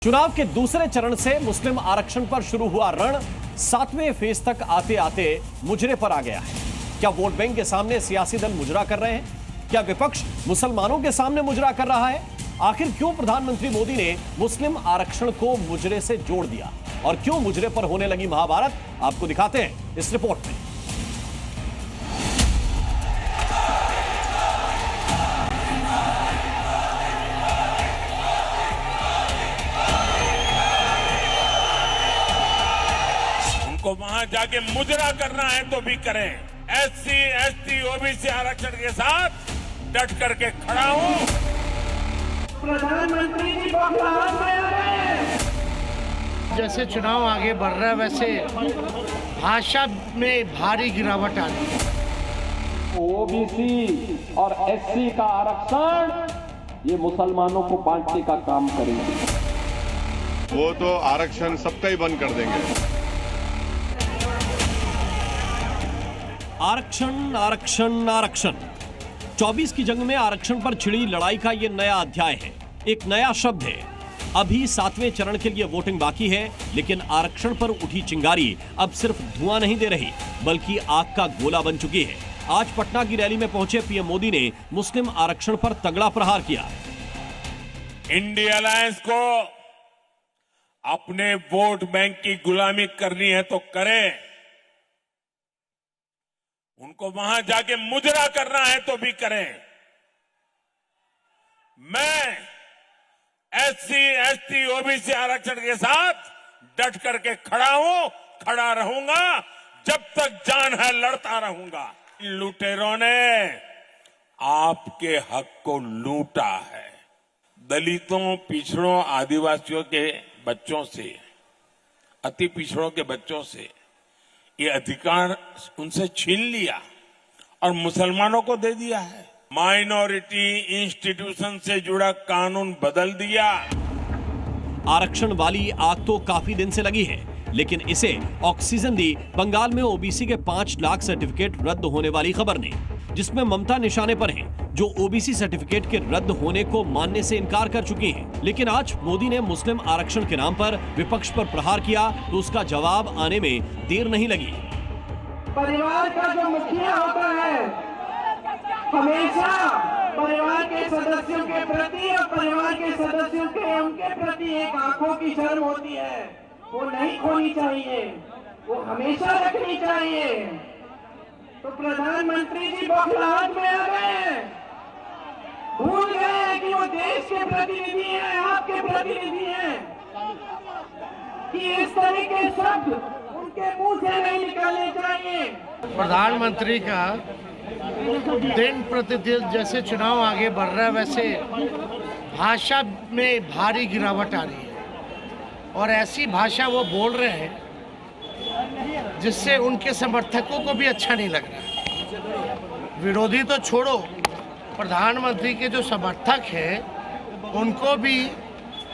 चुनाव के दूसरे चरण से मुस्लिम आरक्षण पर शुरू हुआ रण 7वें फेज तक आते आते मुजरे पर आ गया है। क्या वोट बैंक के सामने सियासी दल मुजरा कर रहे हैं? क्या विपक्ष मुसलमानों के सामने मुजरा कर रहा है? आखिर क्यों प्रधानमंत्री मोदी ने मुस्लिम आरक्षण को मुजरे से जोड़ दिया और क्यों मुजरे पर होने लगी महाभारत, आपको दिखाते हैं इस रिपोर्ट में। को वहां जाके मुजरा करना है तो भी करें। एससी, एसटी, ओबीसी आरक्षण के साथ डट करके खड़ा हूं। प्रधानमंत्री जी बौखलाहट में आ गए। जैसे चुनाव आगे बढ़ रहा है वैसे भाषा में भारी गिरावट आ रही है। ओबीसी और एससी का आरक्षण ये मुसलमानों को बांटने का काम करेंगे। वो तो आरक्षण सबका ही बंद कर देंगे। आरक्षण आरक्षण आरक्षण 24 की जंग में आरक्षण पर छिड़ी लड़ाई का यह नया अध्याय है। एक नया शब्द है। अभी 7वें चरण के लिए वोटिंग बाकी है, लेकिन आरक्षण पर उठी चिंगारी अब सिर्फ धुआं नहीं दे रही बल्कि आग का गोला बन चुकी है। आज पटना की रैली में पहुंचे पीएम मोदी ने मुस्लिम आरक्षण पर तगड़ा प्रहार किया। इंडिया अलायंस को अपने वोट बैंक की गुलामी करनी है तो करें। उनको वहां जाके मुजरा करना है तो भी करें। मैं एससी, एसटी, ओबीसी आरक्षण के साथ डट करके खड़ा हूं, खड़ा रहूंगा। जब तक जान है लड़ता रहूंगा। लुटेरों ने आपके हक को लूटा है। दलितों, पिछड़ों, आदिवासियों के बच्चों से, अति पिछड़ों के बच्चों से ये अधिकार उनसे छीन लिया और मुसलमानों को दे दिया है। माइनॉरिटी इंस्टीट्यूशन से जुड़ा कानून बदल दिया। आरक्षण वाली आग तो काफी दिन से लगी है, लेकिन इसे ऑक्सीजन दी बंगाल में ओबीसी के 5 लाख सर्टिफिकेट रद्द होने वाली खबर ने, जिसमें ममता निशाने पर हैं, जो ओबीसी सर्टिफिकेट के रद्द होने को मानने से इनकार कर चुकी हैं। लेकिन आज मोदी ने मुस्लिम आरक्षण के नाम पर विपक्ष पर प्रहार किया तो उसका जवाब आने में देर नहीं लगी। परिवार का जो मुखिया होता है हमेशा परिवार के सदस्यों के प्रति और परिवार के सदस्यों के उनके प्रति एक आंखों की शर्म होती है, वो नहीं खोनी चाहिए, वो हमेशा रखनी चाहिए। तो प्रधानमंत्री जी बौखलाहट में आ गए, भूल गए कि वो देश के प्रतिनिधि हैं, आपके प्रतिनिधि हैं, कि इस तरह के शब्द उनके मुंह से नहीं निकालने चाहिए। प्रधानमंत्री का दिन प्रतिदिन जैसे चुनाव आगे बढ़ रहा है वैसे भाषा में भारी गिरावट आ रही है और ऐसी भाषा वो बोल रहे हैं जिससे उनके समर्थकों को भी अच्छा नहीं लग रहा। विरोधी तो छोड़ो, प्रधानमंत्री के जो समर्थक हैं उनको भी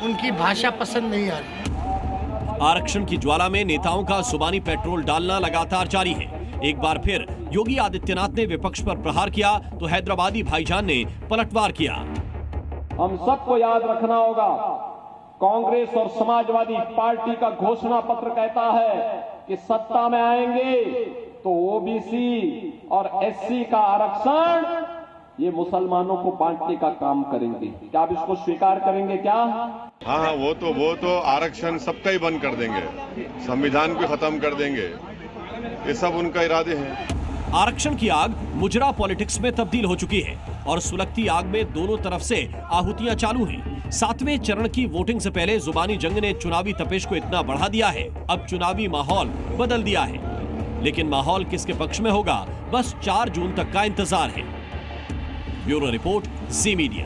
उनकी भाषा पसंद नहीं आ रही। आरक्षण की ज्वाला में नेताओं का जुबानी पेट्रोल डालना लगातार जारी है। एक बार फिर योगी आदित्यनाथ ने विपक्ष पर प्रहार किया तो हैदराबादी भाईजान ने पलटवार किया। हम सबको याद रखना होगा, कांग्रेस और समाजवादी पार्टी का घोषणा पत्र कहता है कि सत्ता में आएंगे तो ओबीसी और एससी का आरक्षण ये मुसलमानों को बांटने का काम करेंगे। क्या आप इसको स्वीकार करेंगे? क्या हाँ, वो तो आरक्षण सबका ही बंद कर देंगे, संविधान को खत्म कर देंगे। ये सब उनका इरादे हैं। आरक्षण की आग मुजरा पॉलिटिक्स में तब्दील हो चुकी है और सुलगती आग में दोनों तरफ से आहुतियां चालू हैं। 7वें चरण की वोटिंग से पहले जुबानी जंग ने चुनावी तपिश को इतना बढ़ा दिया है, अब चुनावी माहौल बदल दिया है। लेकिन माहौल किसके पक्ष में होगा, बस 4 जून तक का इंतजार है। ब्यूरो रिपोर्ट, जी मीडिया।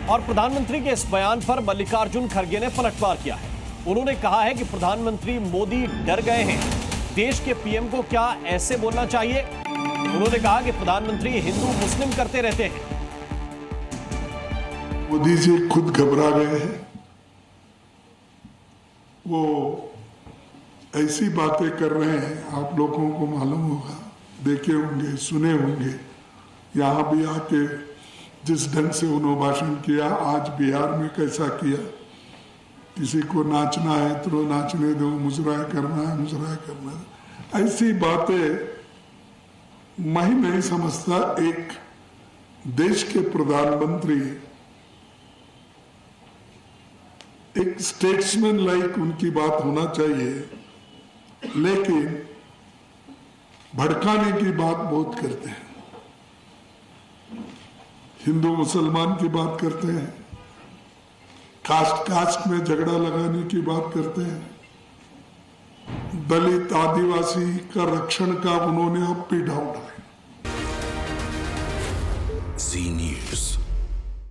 और प्रधानमंत्री के इस बयान पर मल्लिकार्जुन खड़गे ने पलटवार किया है। उन्होंने कहा है कि प्रधानमंत्री मोदी डर गए हैं। देश के पीएम को क्या ऐसे बोलना चाहिए? उन्होंने कहा कि प्रधानमंत्री हिंदू मुस्लिम करते रहते हैं। मोदी जी खुद घबरा गए हैं। वो ऐसी बातें कर रहे हैं, आप लोगों को मालूम होगा, देखे होंगे, सुने होंगे। यहाँ भी आके जिस ढंग से उन्होंने भाषण किया, आज बिहार में कैसा किया, किसी को नाचना है तो नाचने दो, मुजराह करना है मुजराह करना है, ऐसी बातें मैं नहीं समझता। एक देश के प्रधानमंत्री, एक स्टेट्समैन लाइक उनकी बात होना चाहिए, लेकिन भड़काने की बात बहुत करते हैं, हिंदू मुसलमान की बात करते हैं, कास्ट में झगड़ा लगाने की बात करते हैं, दलित आदिवासी का रक्षण का उन्होंने अब पीढ़ा उठाया।